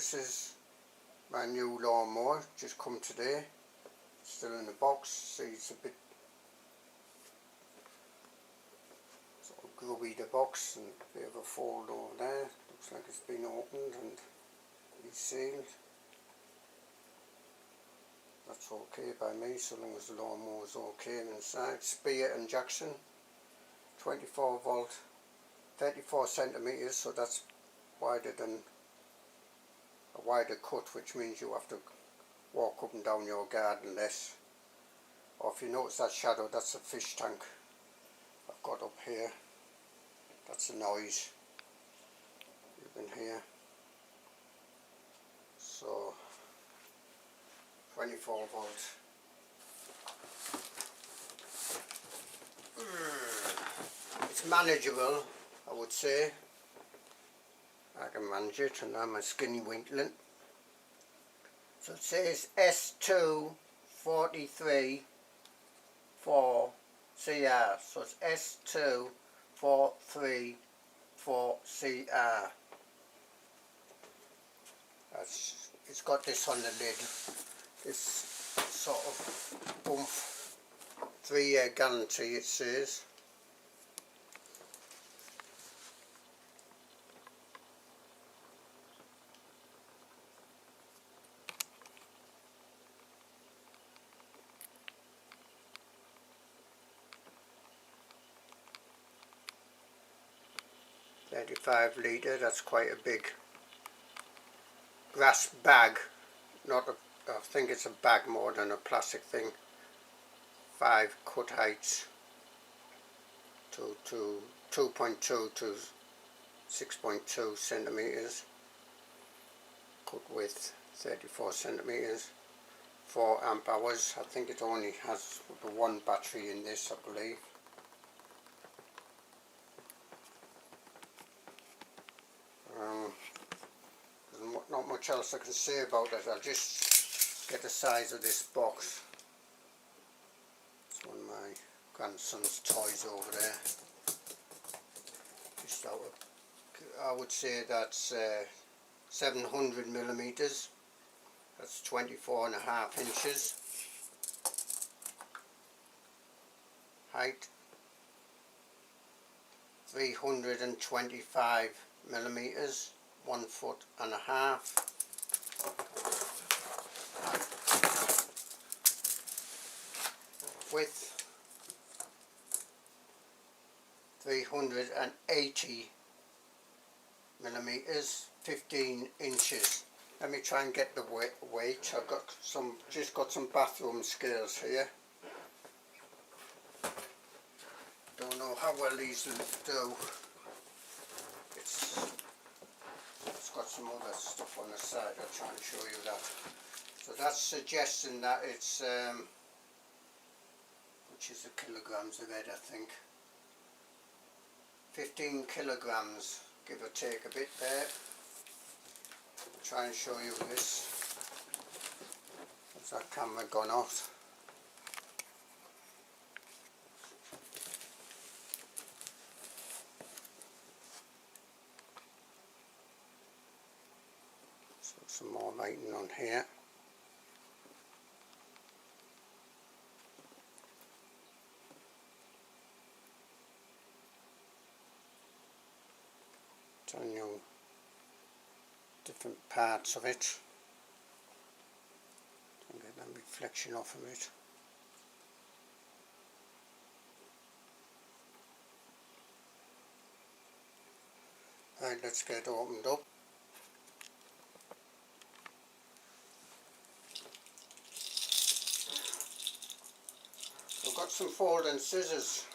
this is my new lawnmower, just come today, still in the box. See, it's a bit sort of grubby, the box, and a bit of a fold over there. Looks like it's been opened and resealed. That's okay by me, so long as the lawnmower is okay inside. Spear and Jackson, 24 volt, 34 centimeters, so that's wider than a wider cut, which means you have to walk up and down your garden less. Or if you notice that shadow, that's a fish tank I've got up here. That's the noise you can hear. So 24 volt. It's manageable, I would say. I can manage it, and I'm a skinny winkling. So it says S2 43 4CR. So it's S2 43 4CR. It's got this on the lid. This sort of oomph 3-year guarantee, it says. $35 litre, that's quite a big grass bag. Not a, I think it's a bag more than a plastic thing. 5 cut heights to 2.2 to 6.2 centimeters. Cut width 34 centimeters. 4 amp hours. I think it only has the one battery in this, I believe. Not much else I can say about it. I'll just get the size of this box. It's one of my grandson's toys over there. Just out of, I would say that's 700 millimeters. That's 24.5 inches. Height 325 millimeters. 1.5 foot. Width 380 millimeters, 15 inches. Let me try and get the weight. I've got just got some bathroom scales here. Don't know how well these will do. It's got some other stuff on the side. I'll try and show you that. So that's suggesting that it's which is the kilograms of it, I think. 15 kilograms, give or take a bit there. I'll try and show you this. Has that camera gone off? So some more lighting on here. Telling you different parts of it. And get that reflection off of it. Right, let's get it opened up. I've got some folding scissors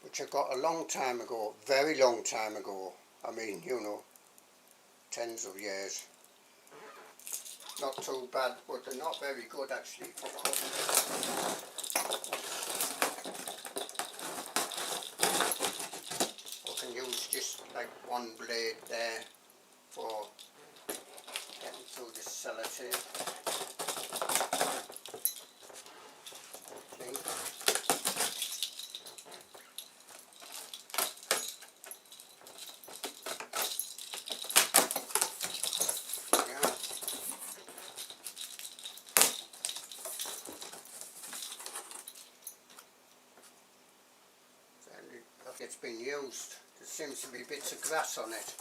which I got a long time ago, very long time ago. I mean, you know, tens of years. Not too bad, but they're not very good actually for cutting. I can use just like one blade there for getting through this sellotape. it's been used. There seems to be bits of grass on it.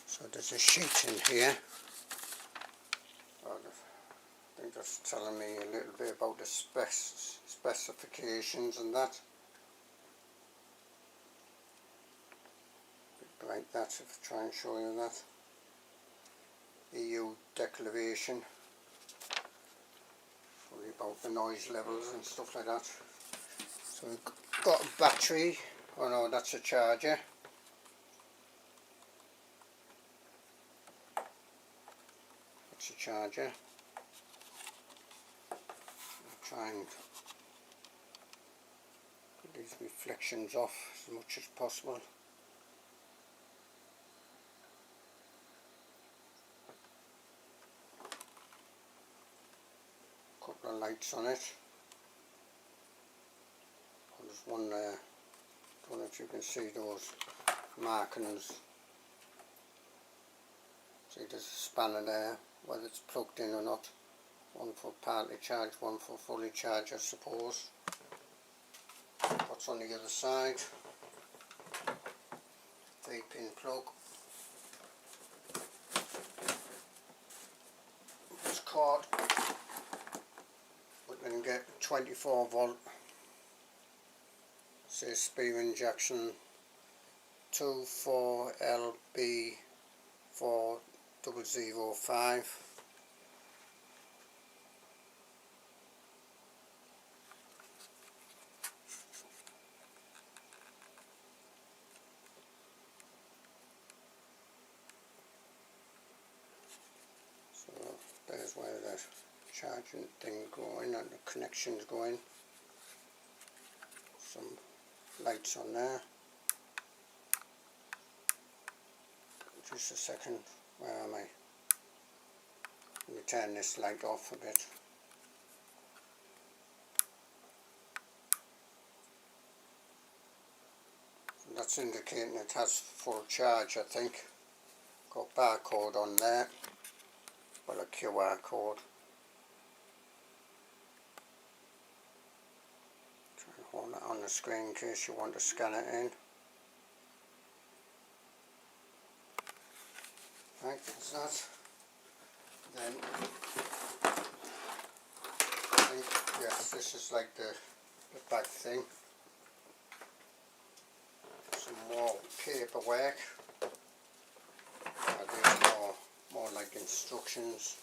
So there's a sheet in here. I think that's telling me a little bit about the specifications and that. Like that, if I try and show you that. EU declaration. Probably about the noise levels and stuff like that. So we've got a battery. Oh no, that's a charger. That's a charger. I'll try and get these reflections off as much as possible. Couple of lights on it. There's one there. Don't know if you can see those markings. See, there's a spanner there, whether it's plugged in or not. One for partly charged, one for fully charged, I suppose. What's on the other side? 3-pin plug. This cord, we can get 24 volt. Says speed injection 24LB4005. So there's where the charging thing going and the connections going. Some lights on there. Just a second, where am I? Let me turn this light off a bit. So that's indicating it has full charge, I think. Got barcode on there. Well, a QR code. Try and hold that on the screen in case you want to scan it in. Right, that's that. Then I think, yes, this is like the back thing. Some more paperwork. There's more like instructions.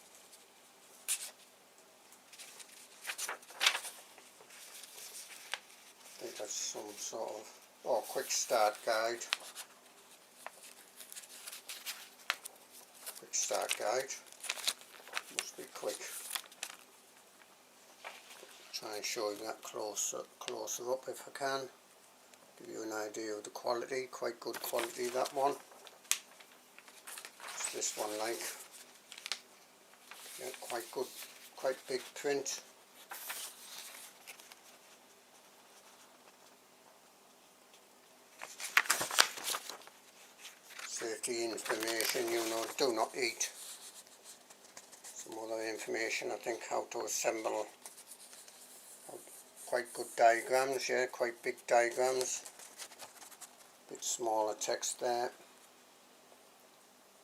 I think that's some sort of quick start guide. Quick start guide. Must be quick. Try and show you that closer up if I can. Give you an idea of the quality. Quite good quality, that one. What's this one like? Yeah, quite good, quite big print. Safety information, you know, do not eat. Some other information, I think, how to assemble. Quite good diagrams, yeah, quite big diagrams. Bit smaller text there.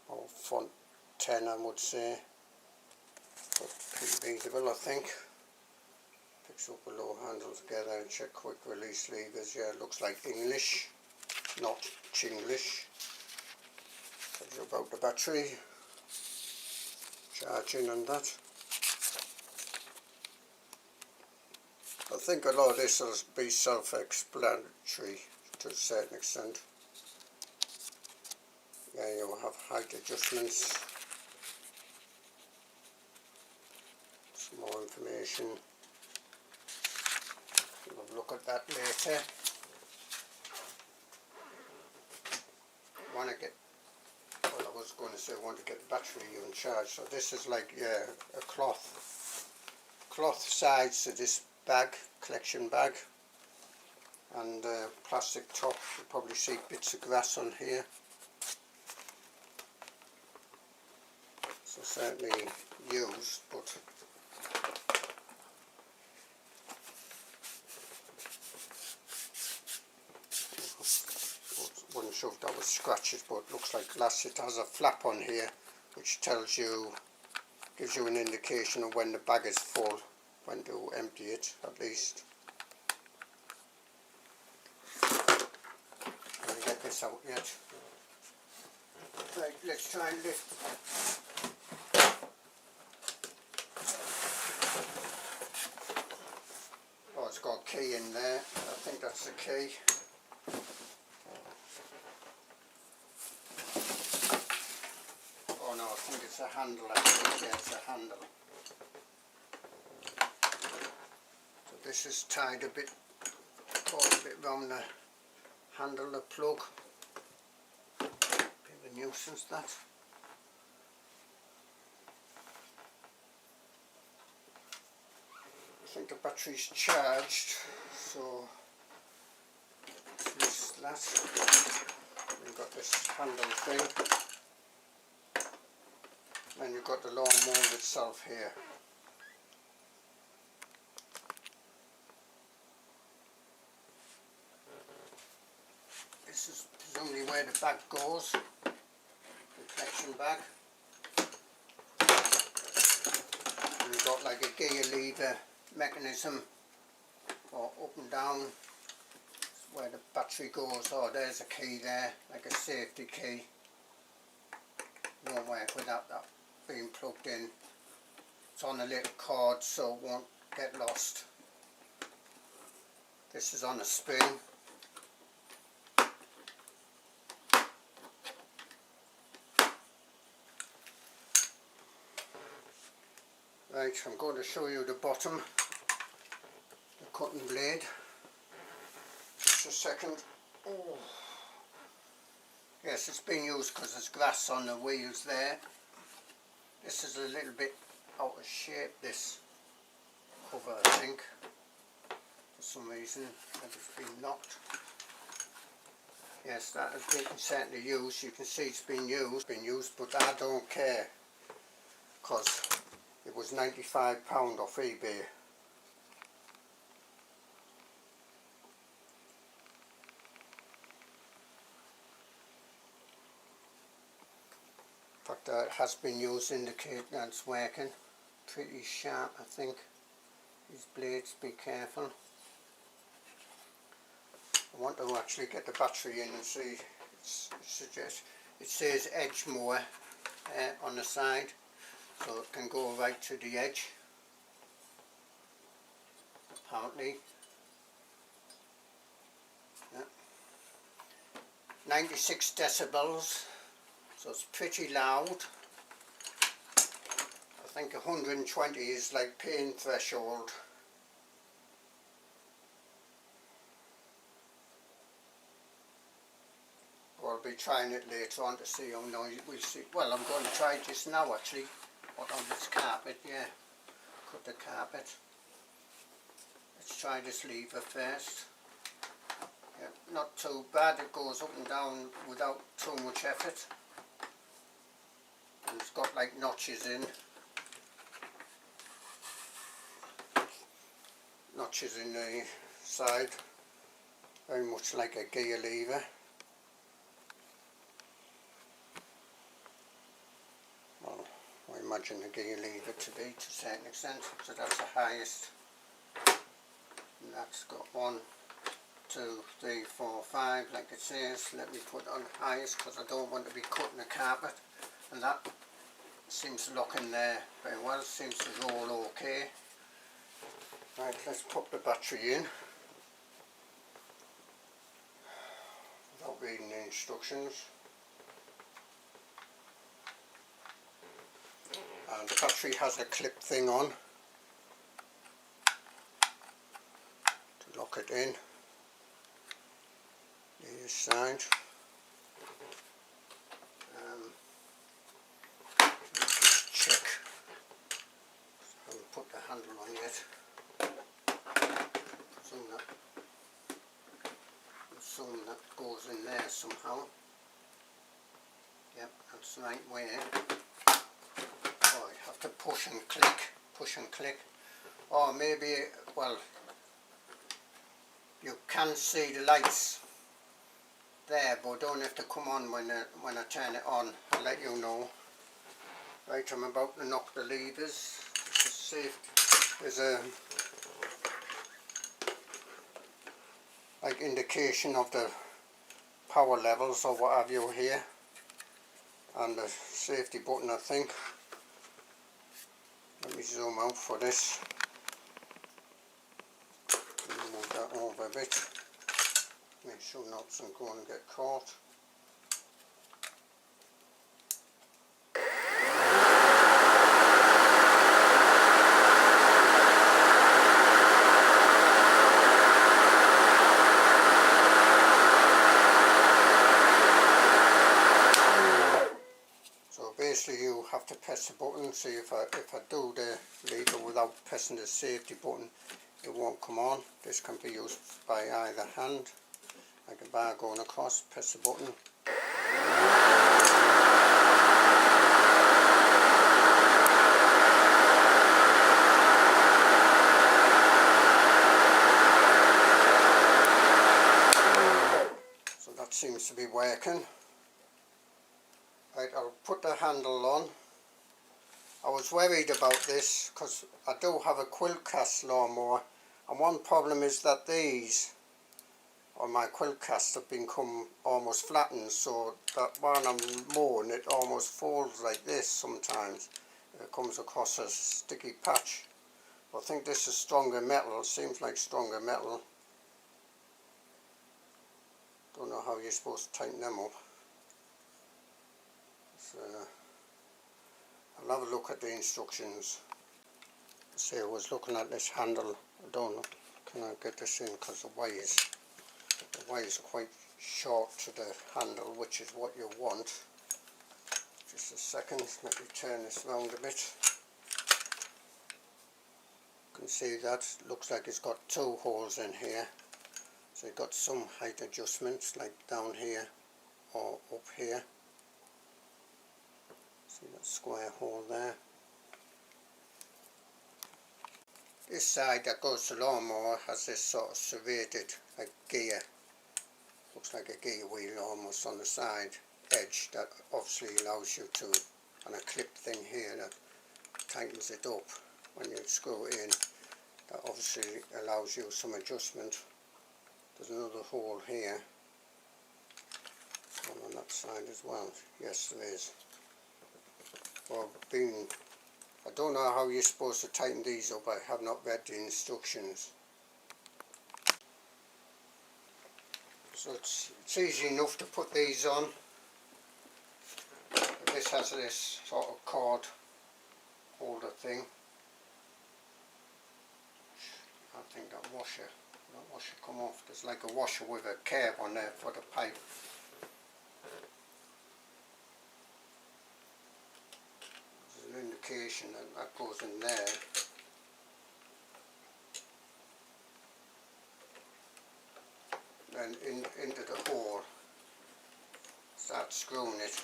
Or font 10, I would say. But pretty readable, I think. Picks up a low handle together and check quick release levers. Yeah, it looks like English, not Chinglish. Tells you about the battery, charging and that. I think a lot of this will be self-explanatory to a certain extent. Yeah, you'll have height adjustments. Some more information. We'll have a look at that later. Well, I was going to say I want to get the battery even charged. So this is like, yeah, a cloth sides to this bag, collection bag, and plastic top. You probably see bits of grass on here. So certainly used, but wouldn't show if that was scratches, but it looks like glass. It has a flap on here which tells you, gives you an indication of when the bag is full, when to empty it at least. Can I get this out yet? Right, let's try and lift. Oh, it's got a key in there. I think that's the key. Oh no, I think it's a handle actually. Yeah, it's a handle. So this is tied a bit, caught a bit round the handle, the plug. Bit of a nuisance that. I think the battery's charged, so twist that. We've got this handle thing. Then you've got the lawnmower itself here. This is presumably where the bag goes, the collection bag. And you've got like a gear lever mechanism for up and down. That's where the battery goes. Oh, there's a key there, like a safety key. Won't work without that being plugged in. It's on a little cord so it won't get lost. This is on a spring. Right, I'm going to show you the bottom, the cutting blade. Just a second. Oh. Yes, it's been used because there's grass on the wheels there. This is a little bit out of shape, this cover, I think. For some reason, maybe it's been knocked. Yes, that has been certainly used. You can see it's been used, but I don't care, because it was £95 off eBay. In fact, it has been used, indicate that it's working. Pretty sharp, I think. These blades, be careful. I want to actually get the battery in and see. It says edge mower on the side, so it can go right to the edge, apparently. Yeah. 96 decibels, so it's pretty loud. I think 120 is like pain threshold. I'll be trying it later on to see how noisy we'll see. Well, I'm going to try it just now actually. What, on this carpet, yeah. Cut the carpet. Let's try this lever first. Yeah, not too bad, it goes up and down without too much effort. And it's got like notches in. Notches in the side. Very much like a gear lever. Well, I imagine a gear lever to be to a certain extent. So that's the highest. And that's got 1, 2, 3, 4, 5 like it says. Let me put on highest because I don't want to be cutting the carpet. And that seems to lock in there very well. Seems to roll okay. Right, let's pop the battery in without reading the instructions. And the battery has a clip thing on to lock it in. This side. Let's just check. I haven't put the handle on yet. goes in there somehow. Yep, that's the right way in. Oh, you have to push and click. Or maybe, well, you can see the lights there, but don't have to come on when I turn it on. I'll let you know. Right, I'm about to knock the levers. This is safe. There's a like indication of the power levels or what have you here, and the safety button, I think. Let me zoom out for this. Move that over a bit. Make sure nuts don't go and get caught. Basically you have to press the button. See, if I do the lever without pressing the safety button, it won't come on. This can be used by either hand, like a bar going across. Press the button. So that seems to be working. Right, I'll put the handle on. I was worried about this because I do have a quilt cast lawnmower, and one problem is that these on my quilt cast have become almost flattened, so that when I'm mowing it almost folds like this sometimes. It comes across a sticky patch. I think this is stronger metal. It seems like stronger metal. Don't know how you're supposed to tighten them up. I'll have a look at the instructions. See, I was looking at this handle. I don't know, can I get this in, because the wire is quite short to the handle, which is what you want. Just a second, let me turn this round a bit. You can see that looks like it's got two holes in here. So you've got some height adjustments, like down here or up here. See that square hole there. This side that goes to the lawnmower has this sort of serrated like gear. Looks like a gear wheel almost on the side edge that obviously allows you to, and a clip thing here that tightens it up when you screw it in. That obviously allows you some adjustment. There's another hole here. One on that side as well. Yes, there is. Well, I don't know how you're supposed to tighten these up. I have not read the instructions. So it's easy enough to put these on. This has this sort of cord holder thing. I think that washer come off. There's like a washer with a curve on there for the pipe. There's an indication that goes in there. And into the hole. Start screwing it.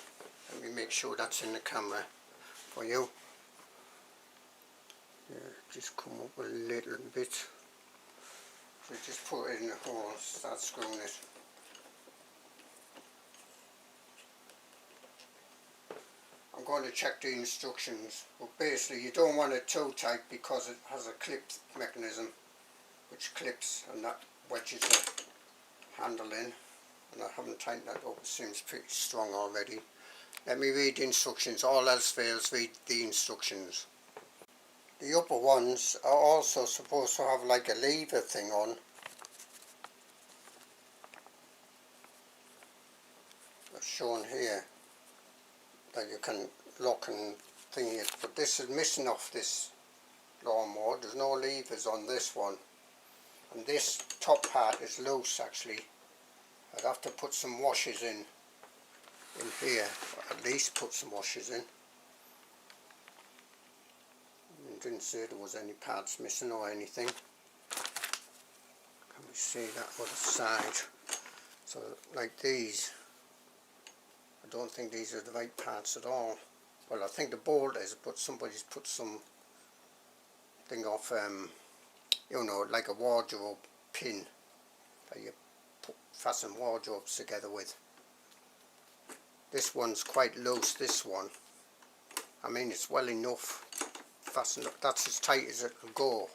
Let me make sure that's in the camera for you. Yeah, just come up a little bit. So just put it in the hole, start screwing it. I'm going to check the instructions, but basically you don't want it too tight because it has a clip mechanism which clips and that wedges the handle in, and I haven't tightened that up. It seems pretty strong already. Let me read the instructions. All else fails, read the instructions. The upper ones are also supposed to have like a lever thing on. That's shown here that you can lock and thing it, but this is missing off this lawnmower. There's no levers on this one, and this top part is loose actually. I'd have to put some washers in here, or at least put some washers in. Didn't say there was any parts missing or anything. Can we see that other side? So like these, I don't think these are the right parts at all. Well, I think the bolt is, but somebody's put some thing off, you know, like a wardrobe pin that you fasten wardrobes together with. This one's quite loose, this one. I mean, it's well enough fastened up. That's as tight as it will go.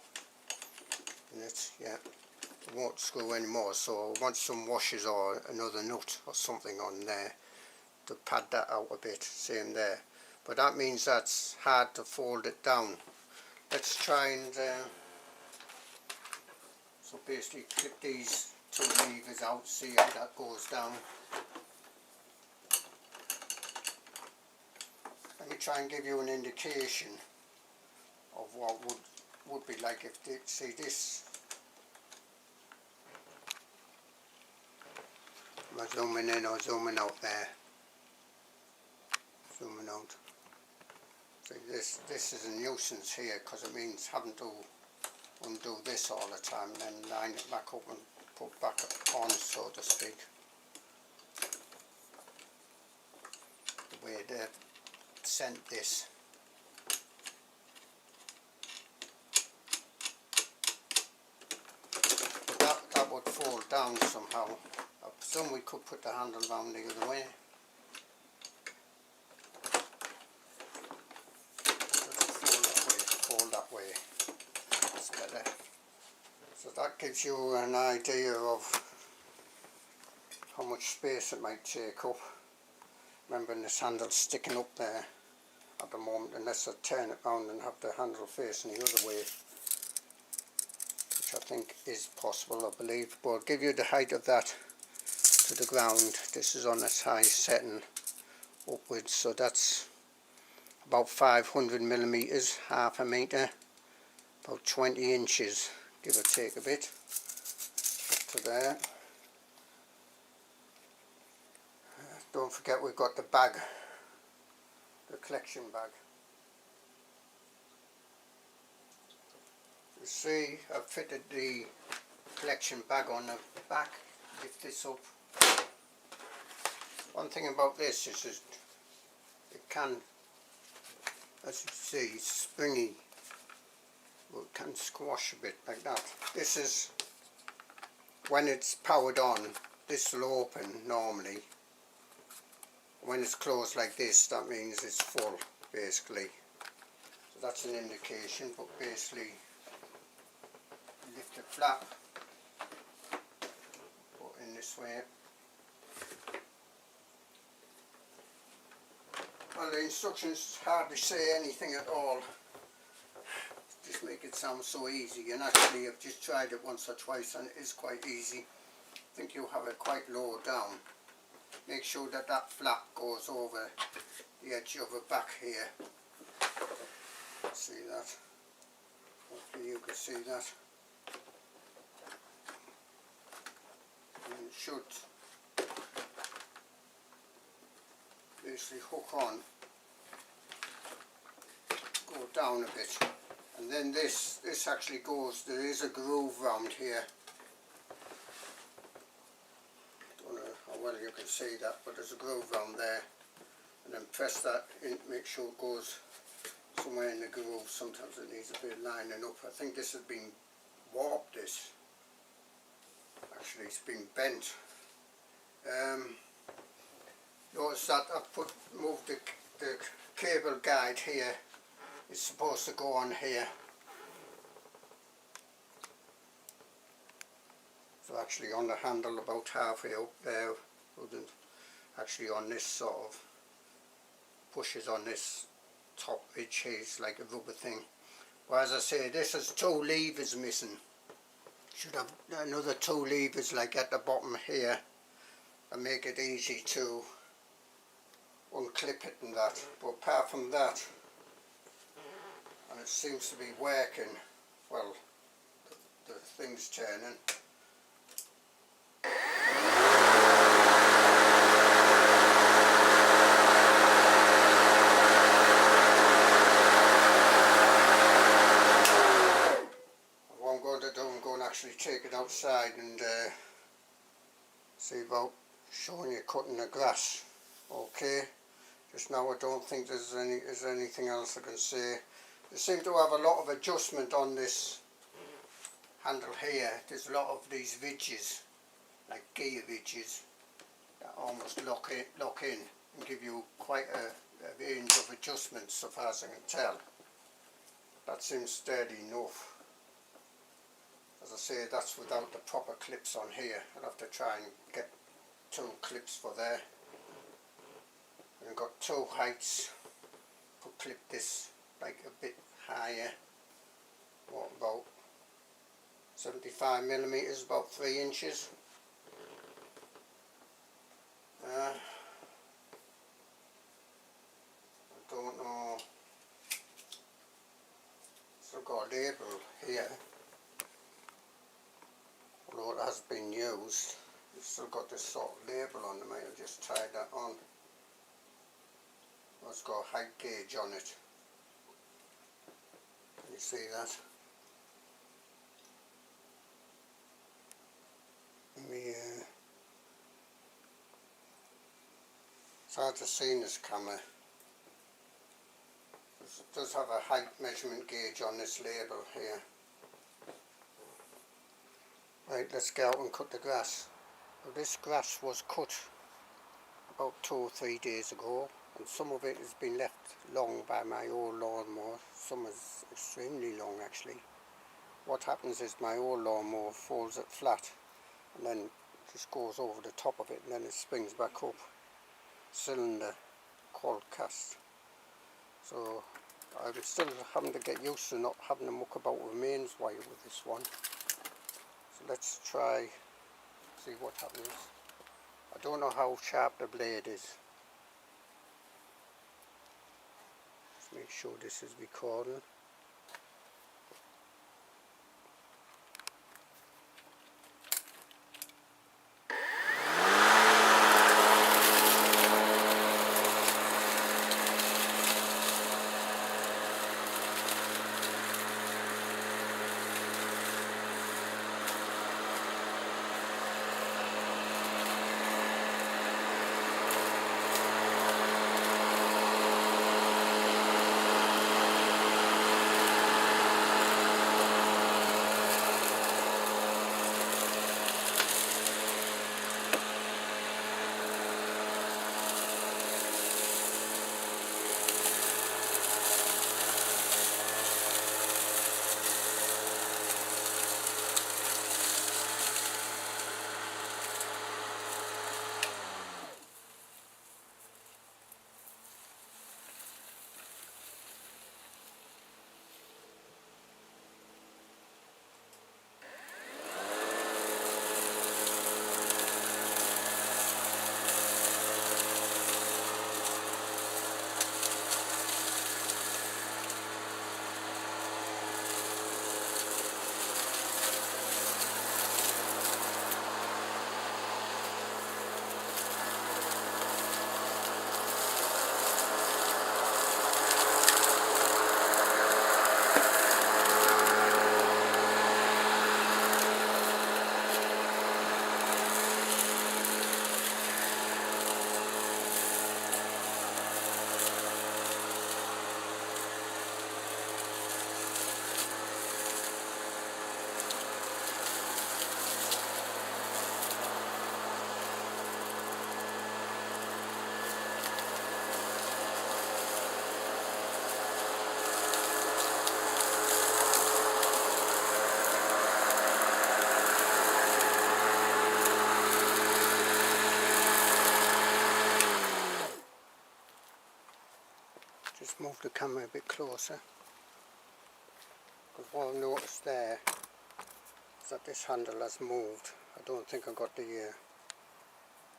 And it's, yeah, it won't screw anymore. So I want some washers or another nut or something on there to pad that out a bit. Same there. But that means that's hard to fold it down. Let's try and so basically clip these two levers out, see how that goes down. Let me try and give you an indication of what would be like if they see this. Am I zooming in or zooming out there? Zooming out. See, this is a nuisance here because it means having to undo this all the time and then line it back up and put back on, so to speak. The way they sent this. But that would fall down somehow. I presume we could put the handle round the other way. Fold that way. That's better. So that gives you an idea of how much space it might take up. Remembering this handle's sticking up there at the moment, unless I turn it round and have the handle facing the other way, which I think is possible, I believe. But I'll give you the height of that to the ground. This is on its high setting upwards, so that's about 500 millimeters, half a meter, about 20 inches, give or take a bit, up to there. Don't forget we've got the bag, the collection bag. You see, I've fitted the collection bag on the back. Lift this up. One thing about this is it can, as you see, it's springy. Well, it can squash a bit like that. This is, when it's powered on, this will open normally. When it's closed like this, that means it's full, basically. So that's an indication, but basically, lift the flap, put in this way. Well, the instructions hardly say anything at all. Just make it sound so easy, and actually I've just tried it once or twice and it is quite easy. I think you have it quite low down. Make sure that that flap goes over the edge of the back here. See that? Hopefully you can see that. And it should basically hook on, go down a bit. And then this actually goes, there is a groove round here. Don't know how well you can see that, but there's a groove round there. And then press that in, make sure it goes somewhere in the groove. Sometimes it needs a bit of lining up. I think this has been warped, this. Actually it's been bent. Notice that I've moved the cable guide here. It's supposed to go on here. So actually on the handle about halfway up there, actually on this sort of pushes on this top edge here, it's like a rubber thing. But as I say, this has two levers missing. Should have another two levers like at the bottom here and make it easy to unclip it and that. But apart from that, and it seems to be working, well, the thing's turning. What I'm going to do, I'm going to actually take it outside and see about showing you cutting the grass. Okay, just now I don't think there's anything else I can say. They seem to have a lot of adjustment on this handle here. There's a lot of these ridges, like gear ridges, that almost lock in and give you quite a range of adjustments so far as I can tell. That seems sturdy enough. As I say, that's without the proper clips on here. I'll have to try and get 2 clips for there. And I've got 2 heights. Could clip this like a bit higher. What, about 75mm, about 3 inches. I don't know. Still got a label here. Although it has been used, it's still got this sort of label on it. I might have just tried that on. It's got a height gauge on it. Can you see that? It's hard to see in this camera. It does have a height measurement gauge on this label here. Right, let's get out and cut the grass. Well, this grass was cut about 2 or 3 days ago, and some of it has been left long by my old lawnmower. Some is extremely long actually. What happens is my old lawnmower folds it flat and then just goes over the top of it, and then it springs back up. Cylinder called cast. So I'm still having to get used to not having to muck about with mains wire with this one. So let's try, see what happens. I don't know how sharp the blade is. Let's make sure this is recording. Just move the camera a bit closer, because what I've noticed there is that this handle has moved. I don't think I got the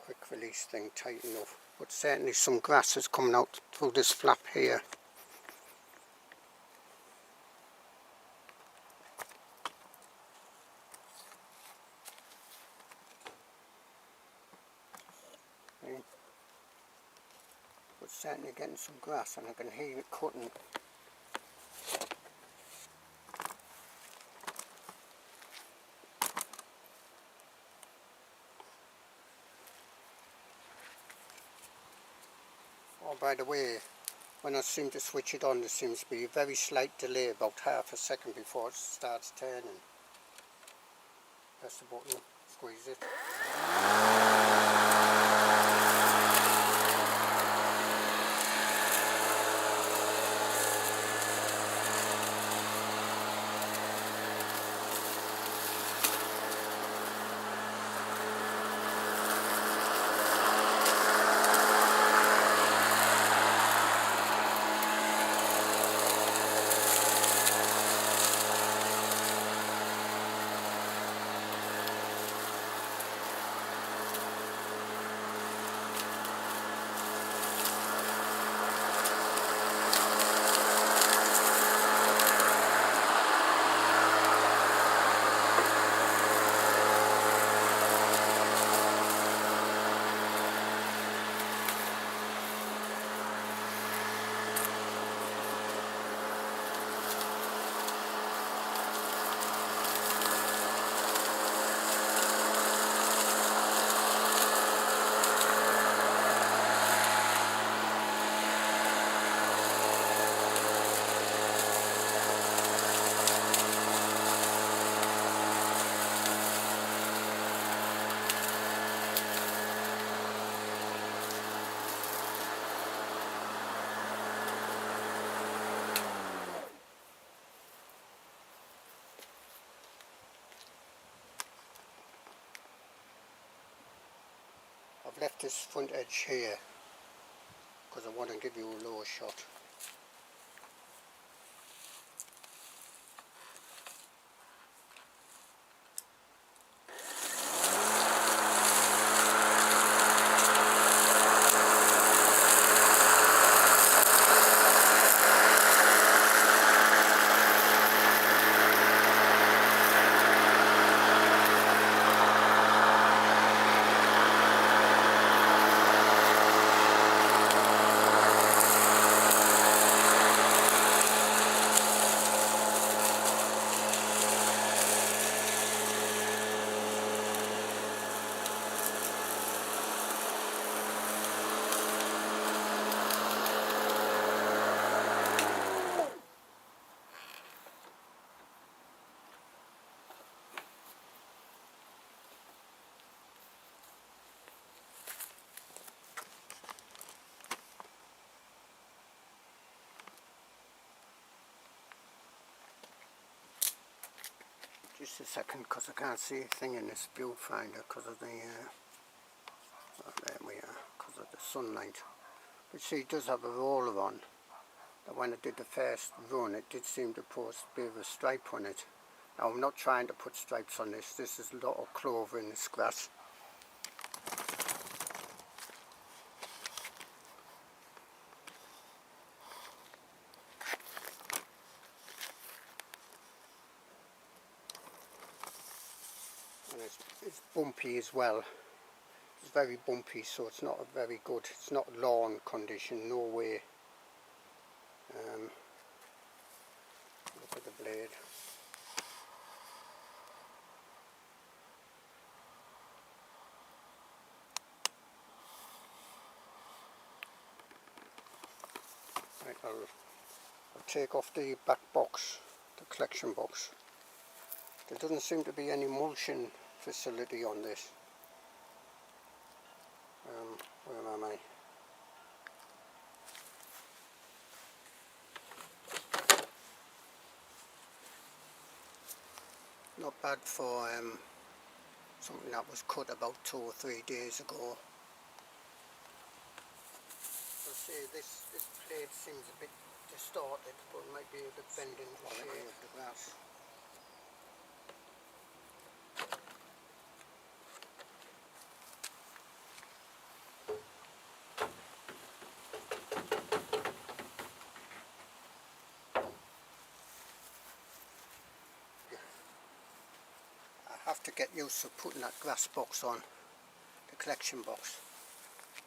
quick release thing tight enough, but certainly some grass is coming out through this flap here. But certainly getting some grass, and I can hear it cutting. Oh, by the way, when I seem to switch it on, there seems to be a very slight delay, about half a second before it starts turning. Press the button, squeeze it. I've left this front edge here because I want to give you a lower shot. Just a second, because I can't see a thing in this viewfinder because of the, oh, there we are, because of the sunlight. But see, it does have a roller on. That when I did the first run, it did seem to put a bit of a stripe on it. Now I'm not trying to put stripes on this. This is a lot of clover in this grass. And it's bumpy as well. It's very bumpy, so it's not a very good, it's not lawn condition, no way. Look at the blade. Right, I'll take off the back box, the collection box. There doesn't seem to be any mulching facility on this. Where am I? Not bad for something that was cut about 2 or 3 days ago. I'll say this blade seems a bit distorted, but it might be a bit bending the shape of the grass. I have to get used to putting that grass box on, the collection box.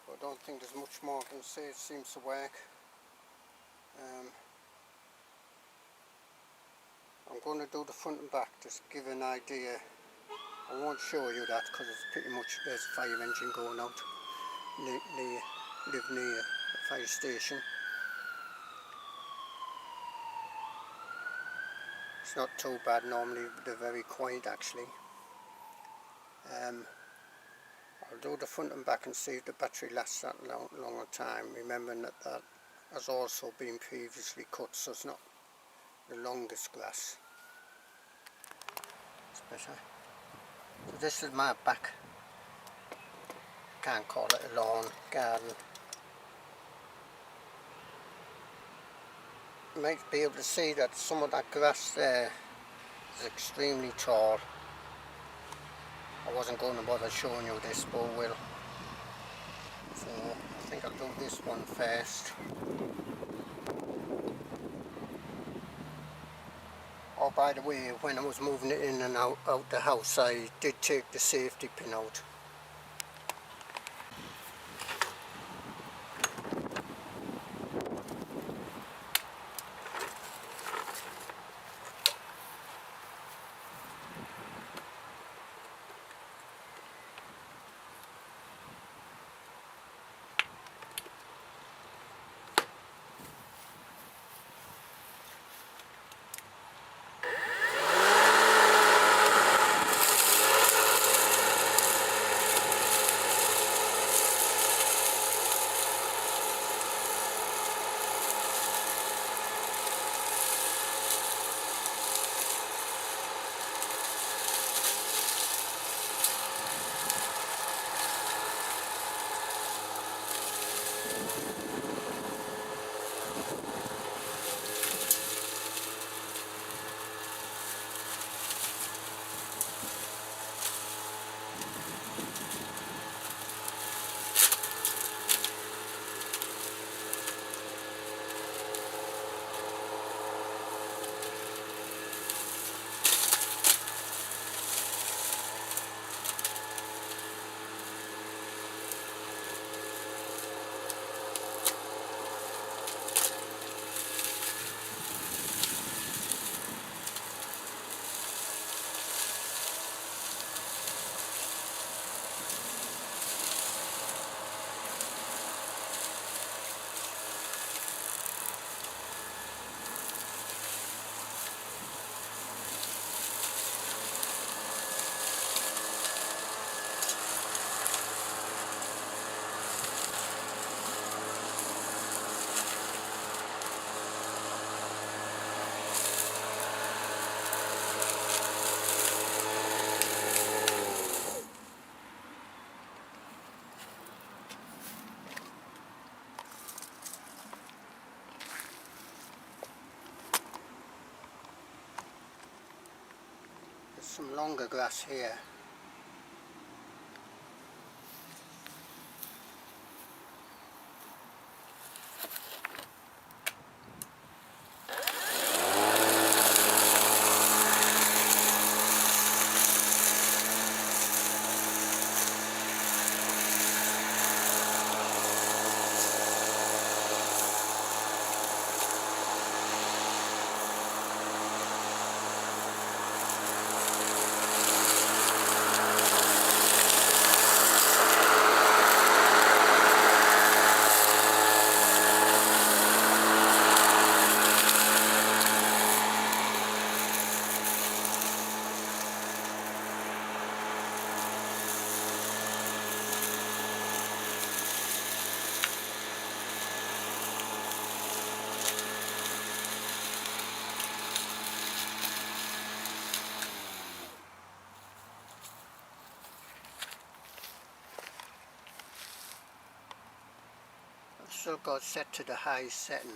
But I don't think there's much more I can say. It seems to work. I'm going to do the front and back just to give an idea. I won't show you that because it's pretty much, there's a fire engine going out, live near. fire station. It's not too bad. Normally they're very quiet actually. I'll do the front and back and see if the battery lasts that longer time, remembering that that has also been previously cut, so it's not the longest grass. It's better. So this is my back, can't call it a lawn, garden. You might be able to see that some of that grass there is extremely tall. I wasn't going to bother showing you this, but I will. So I think I'll do this one first. Oh, by the way, when I was moving it in and out the house, I did take the safety pin out. Some longer grass here. I've still got set to the high setting.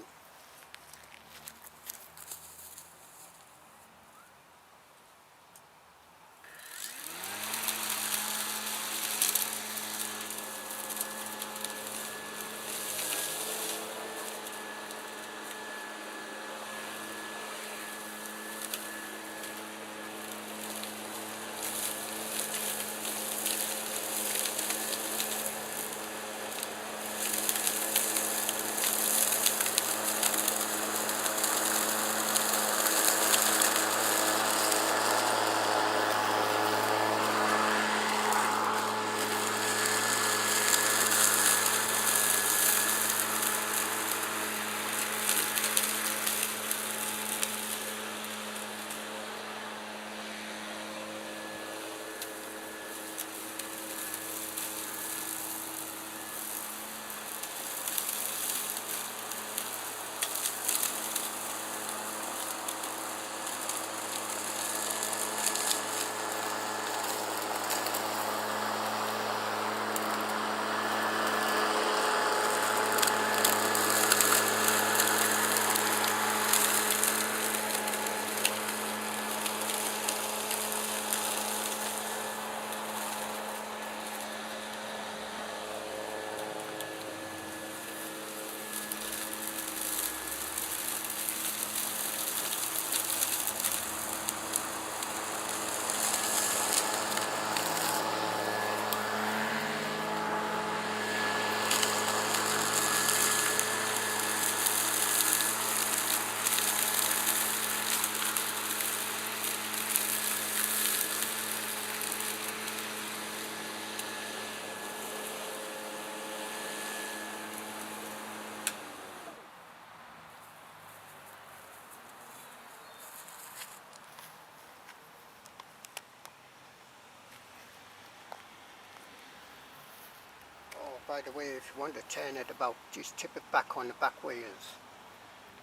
by the way, if you want to turn it about, just tip it back on the back wheels,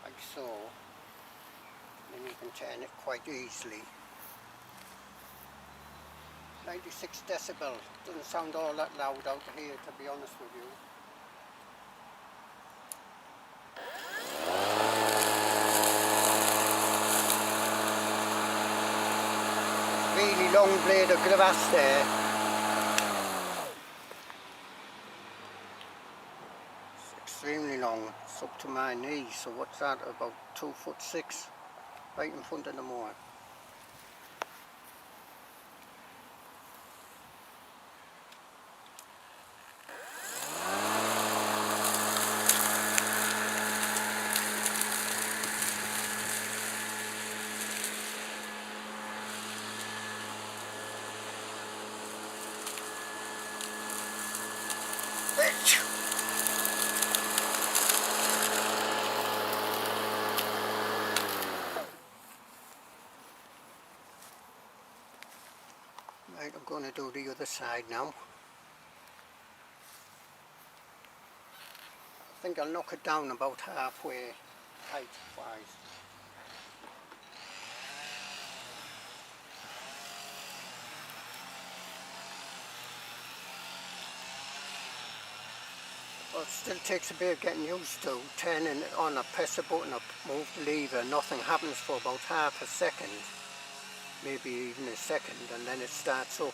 like so. Then you can turn it quite easily. 96 decibel, doesn't sound all that loud out here, to be honest with you. Really long blade of grass there. It's extremely long, it's up to my knees, so what's that, about 2'6", right in front of the mower. Right, I'm going to do the other side now. I think I'll knock it down about halfway height wise. Well, it still takes a bit of getting used to. Turning it on, I press a button, I move the lever, nothing happens for about half a second, maybe even a second, and then it starts up.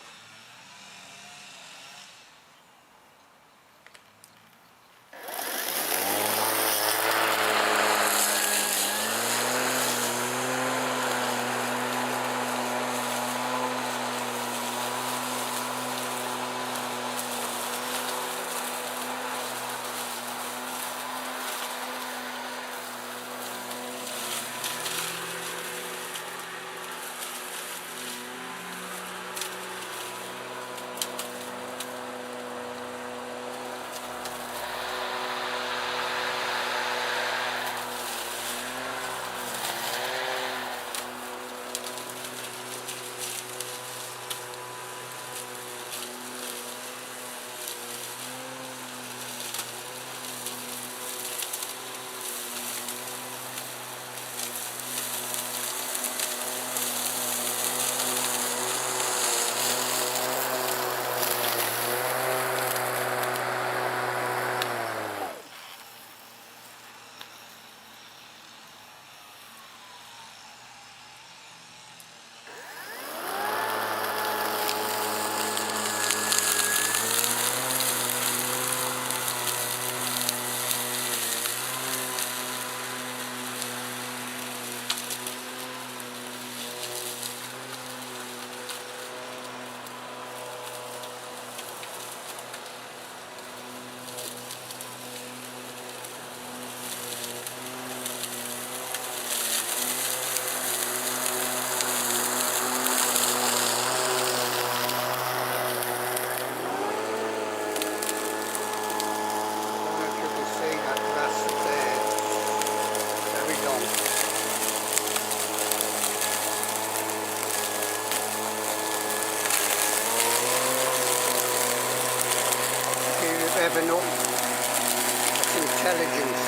Ever know it's intelligence,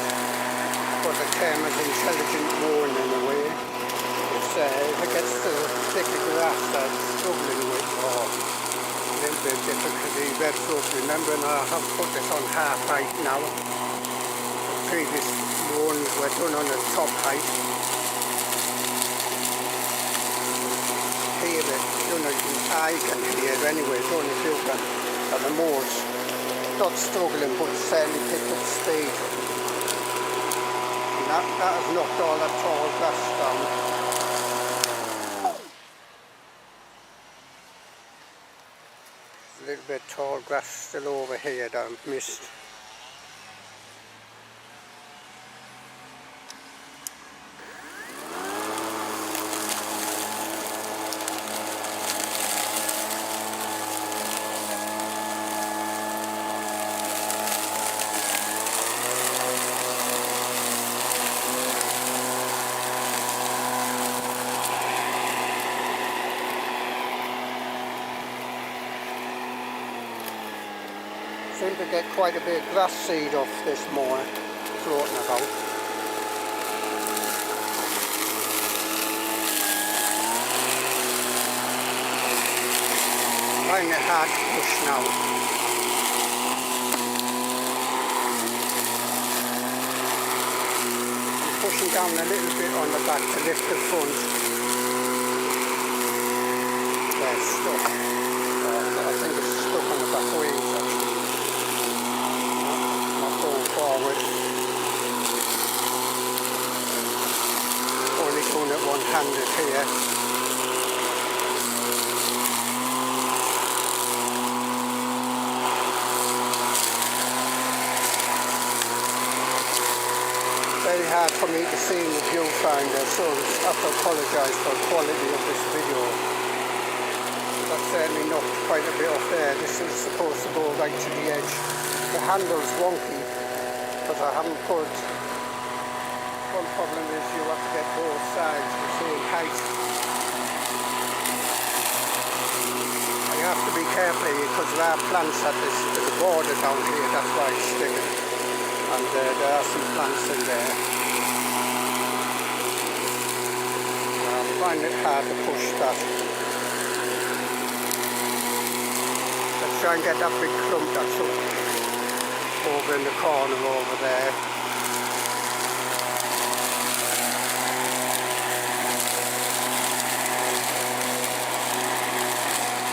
but the term is intelligent mowing in a way. It's, if it gets to the thicker grass that it's struggling with, or a little bit of difficulty, that's up. Remember, I have put this on half height now. The previous ones were done on the top height. Hear it, you know, I can hear it anyway, don't you can, at the mowers. Not struggling, but certainly picked up speed. And that has knocked all that tall grass down. A little bit of tall grass still over here that I've missed. Seem to get quite a bit of grass seed off this mower floating about. Find it hard to push now. I'm pushing down a little bit on the back to lift the front. Yeah, it's stuck. I think it's stuck on the back wheels actually. Not going forward. Only doing it one-handed here. Very hard for me to see in the viewfinder, so I have to apologise for the quality of this video. That's certainly knocked quite a bit off there. This is supposed to go right to the edge. The handle's wonky because I haven't put. One problem is you have to get both sides the same height. You have to be careful because there are plants at this, there's a border down here, that's why it's sticking. And there are some plants in there. I find it hard to push that. Let's try and get that big clump that's up over in the corner over there.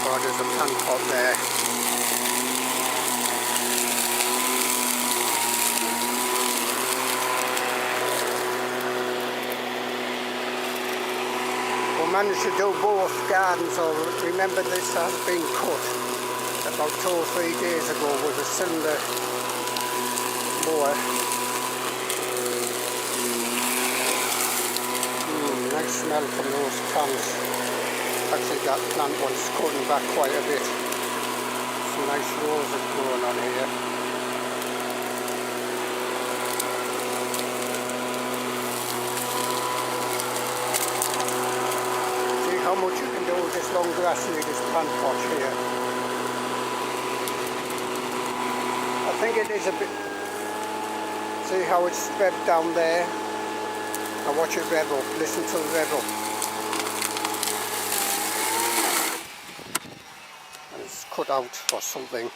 Oh, there's a plant pot there. Managed to do both gardens. Or remember, this has been cut about 2 or 3 days ago with a cylinder mower. Nice smell from those plants. Actually that plant was cutting back quite a bit. Some nice roses growing on here. How much you can do with this long grass in this plant pot here. I think it is a bit. See how it's spread down there? Now watch it rev up, listen to the rev up. And it's cut out or something.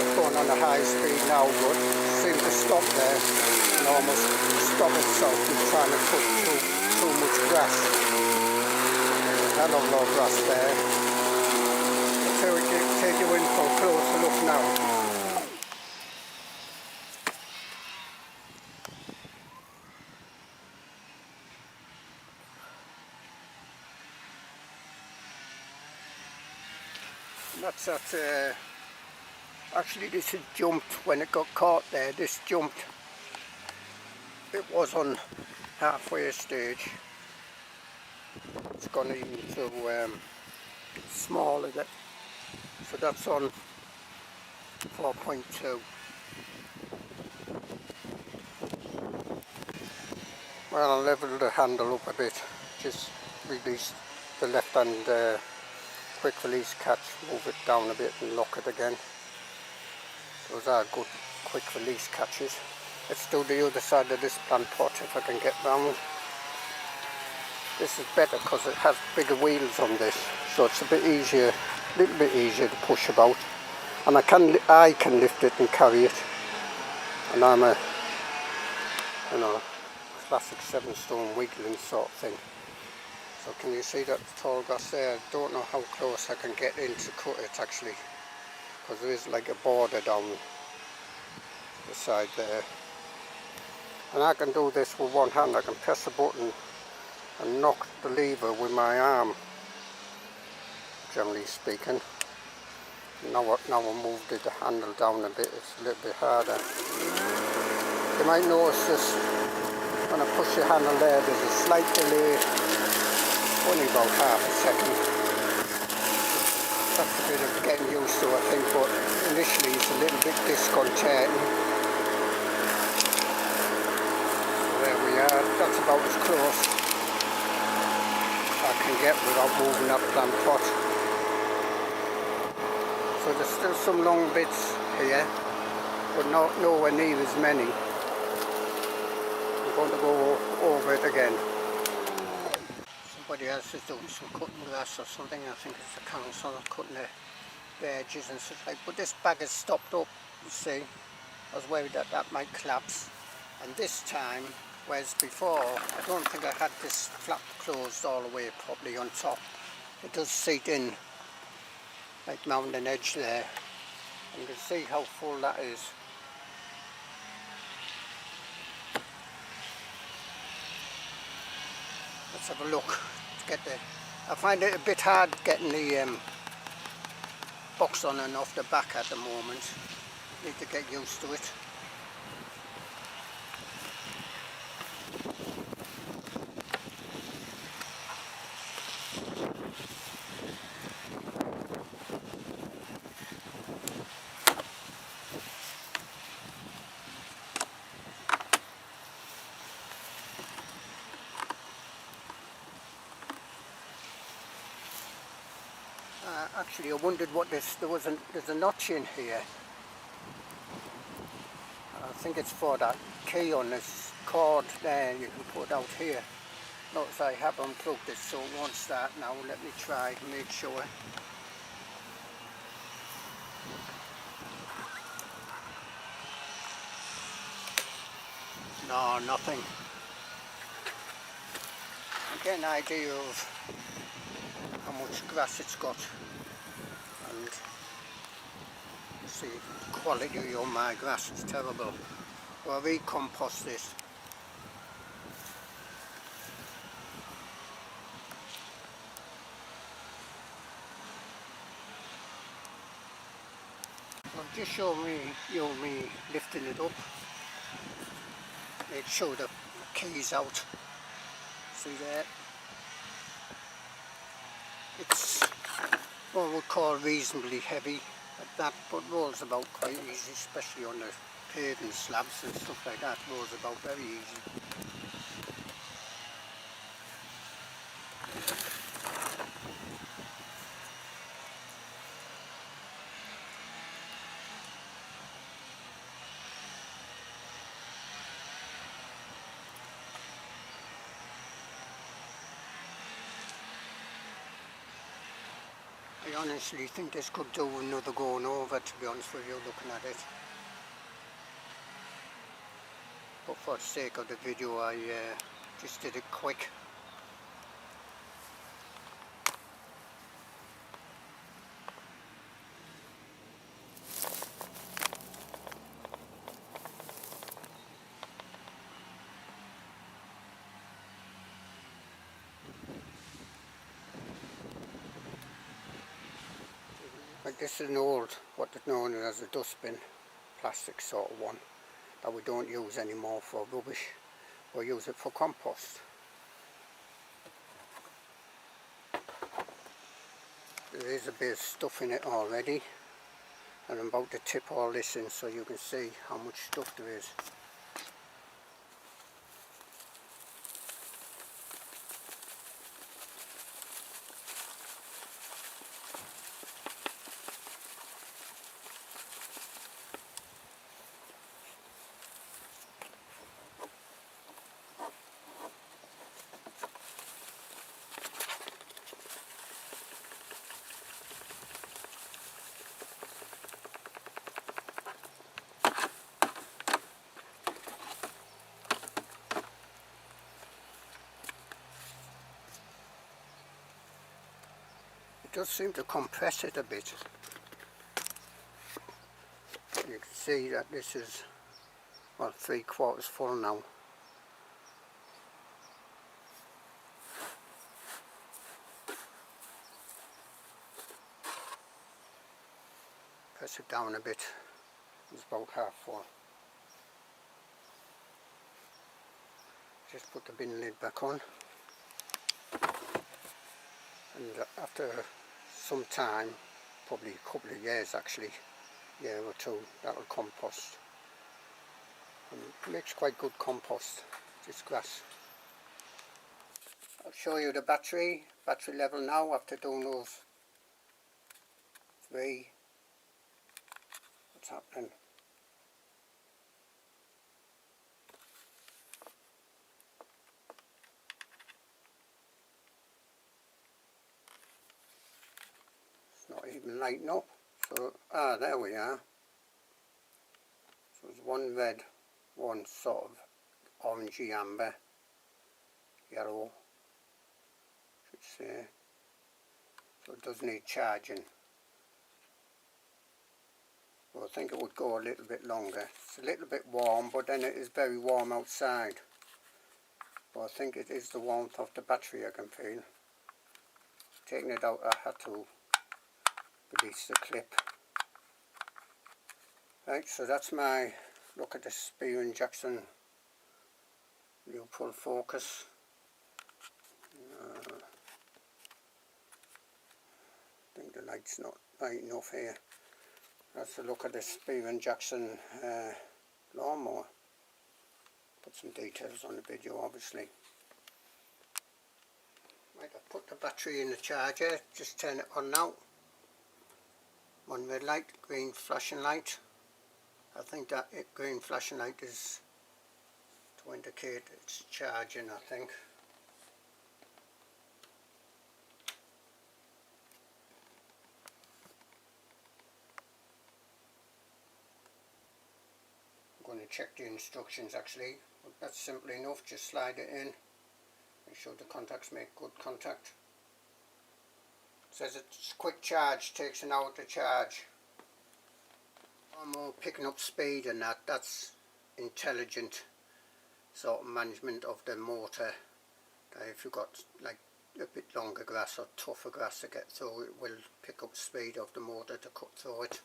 It's going on a high speed now, but seems to stop there and almost stop itself from trying to put too much grass. Hell of a lot of grass there. So we can take you in for a closer look now. And that's that. Actually this had jumped when it got caught there. This jumped. It was on halfway stage. It's gone even to small again. So that's on 4.2. Well, I'll level the handle up a bit. Just release the left hand quick release catch, move it down a bit and lock it again. Those are good quick release catches. Let's do the other side of this plant pot if I can get round. This is better because it has bigger wheels on this, so it's a bit easier, a little bit easier to push about. And I can lift it and carry it. And I'm a, classic 7-stone wiggling sort of thing. So can you see that tall grass there? I don't know how close I can get in to cut it actually, because there is like a border down the side there. And I can do this with one hand. I can press a button and knock the lever with my arm, generally speaking. Now I moved the handle down a bit, it's a little bit harder. You might notice this, when I push the handle there, there's a slight delay, only about half a second. That's a bit of getting used to, I think, but initially it's a little bit disconcerting. So there we are, that's about as close. can get without moving that plant pot. So there's still some long bits here, but nowhere near as many. I'm going to go over it again. Somebody else is doing some cutting grass or something. I think it's the council cutting the edges and such like. But this bag is stopped up, you see. I was worried that that might collapse. And this time, whereas before, I don't think I had this flap closed all the way properly on top. It does seat in, like mountain edge there. And you can see how full that is. Let's have a look to get the... I find it a bit hard getting the box on and off the back at the moment. Need to get used to it. Actually, I wondered what this, there's a notch in here. I think it's for that key on this cord there, you can put out here. Notice I have unplugged it, so it won't start now. Let me try and make sure. No, nothing. I get an idea of how much grass it's got. And see, the quality of my grass is terrible. Well, I recompost this. Well, just show me lifting it up. Make sure the key's out. See there? It's what we call reasonably heavy at that, but rolls about quite easy, especially on the paving slabs and stuff like that. Rolls about very easy. I honestly think this could do another going over, to be honest with you, looking at it. But for the sake of the video, I just did it quick. Like this is an old, what is known as a dustbin, plastic sort of one, that we don't use anymore for rubbish. We use it for compost. There is a bit of stuff in it already, and I'm about to tip all this in so you can see how much stuff there is. It does seem to compress it a bit. You can see that this is, well, 3/4 full now. Press it down a bit, it's about half full. Just put the bin lid back on. And after some time, probably a couple of years actually, year or two, that'll compost. And it makes quite good compost, this grass. I'll show you the battery level now after doing those 3. What's happening? It's not even lighting up. So, there we are. So there's one red, one sort of orangey amber, yellow, should say. So it does need charging. Well, I think it would go a little bit longer. It's a little bit warm, but then it is very warm outside. But I think it is the warmth of the battery I can feel. Taking it out, I had to release the clip. Right, so that's my look at the Spear & Jackson new pull focus. I think the light's not bright enough here. That's a look at the Spear & Jackson lawnmower. Put some details on the video, obviously. Right, I put the battery in the charger, just turn it on now. One red light, green flashing light. I think that green flashing light is to indicate it's charging, I think. I'm going to check the instructions actually, but that's simple enough. Just slide it in, make sure the contacts make good contact. It says it's quick charge, takes an hour to charge. More picking up speed and that's intelligent sort of management of the motor. If you've got like a bit longer grass or tougher grass to get through, it will pick up speed of the motor to cut through it.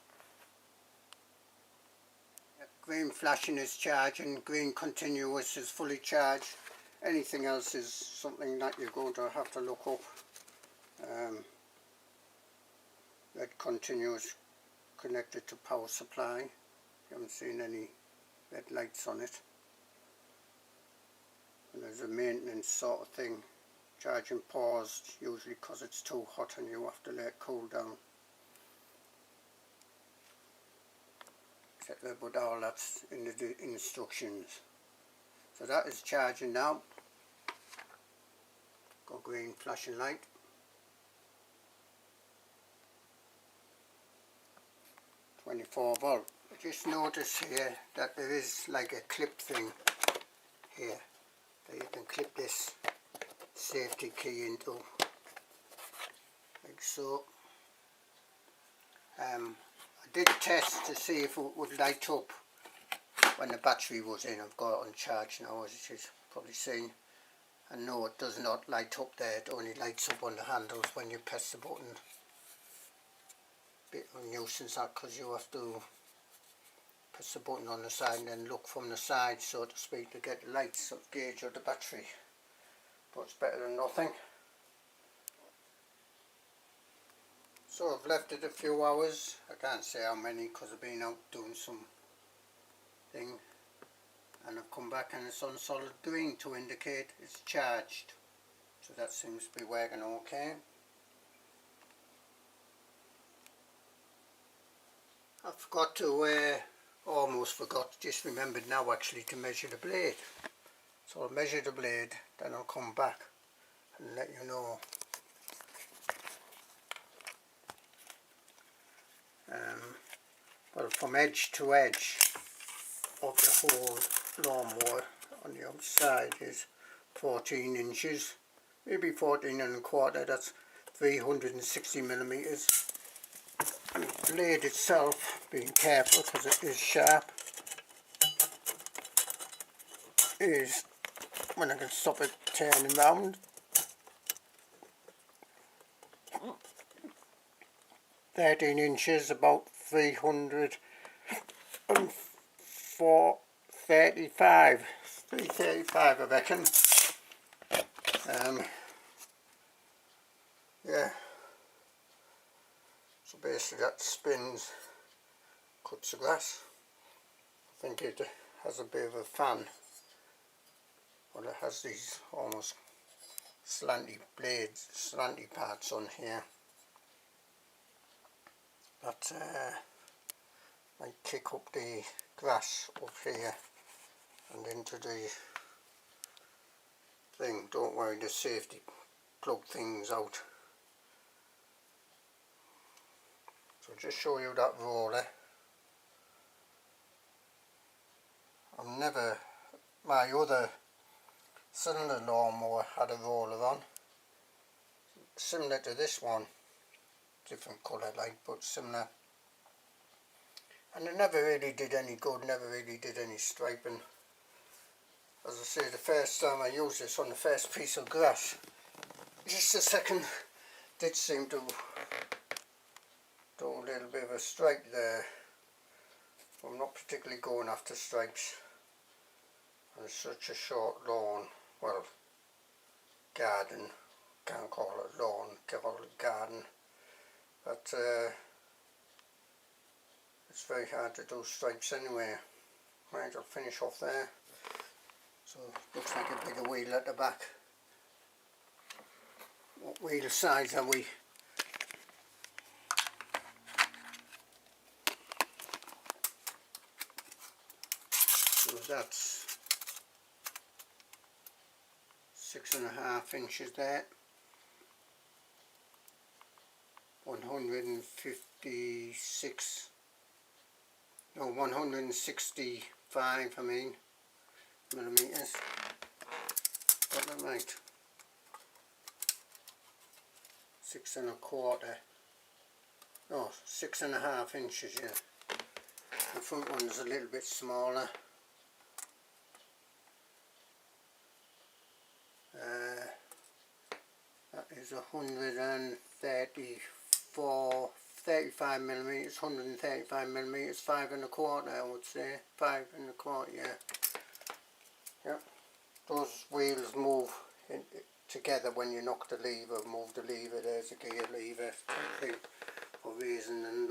Green flashing is charging, green continuous is fully charged. Anything else is something that you're going to have to look up. Red continuous connected to power supply. You haven't seen any red lights on it. And there's a maintenance sort of thing. Charging paused, usually because it's too hot and you have to let it cool down. But all that's in the instructions. So that is charging now. Got green flashing light. .24 volt. Just notice here that there is like a clip thing here that you can clip this safety key into, like so. I did test to see if it would light up when the battery was in. I've got it on charge now, as you've probably seen, and no, it does not light up there. It only lights up on the handles when you press the button. Bit of a nuisance that, because you have to press the button on the side and then look from the side, so to speak, to get the lights of gauge of the battery. But it's better than nothing. So I've left it a few hours. I can't say how many because I've been out doing some thing, and I've come back and it's on solid green to indicate it's charged. So that seems to be working okay. I forgot to, almost forgot, just remembered now actually to measure the blade. So I'll measure the blade, then I'll come back and let you know. Well, from edge to edge of the whole lawnmower on the outside is 14 inches, maybe 14 and a quarter, that's 360 millimeters. And the blade itself, being careful because it is sharp, is, when I can stop it turning round, 13 inches, about 335 I reckon. Yeah, so basically that spins, cuts the grass. I think it has a bit of a fan. Well, it has these almost slanty blades, slanty parts on here that might kick up the grass up here and into the thing. Don't worry, the safety plug things out. So just show you that roller. My other cylinder lawnmower had a roller on, similar to this one, different colour like, but similar, and it never really did any good, never really did any striping. As I say, the first time I used this on the first piece of grass, just a second, did seem to do a little bit of a stripe there. I'm not particularly going after stripes on such a short lawn. Well, garden, can't call it lawn, call it garden, but it's very hard to do stripes anyway. Right, I'll finish off there. So looks like a bigger wheel at the back. What wheel size are we? So that's 6.5 inches there, 165 millimeters, got that right, 6.25 inches, yeah. The front one is a little bit smaller. That is 35 millimeters, 135 millimeters, 5.25 I would say, 5.25, yeah. Yep. Those wheels move together when you knock the lever, move the lever, there's a gear lever type thing for raising and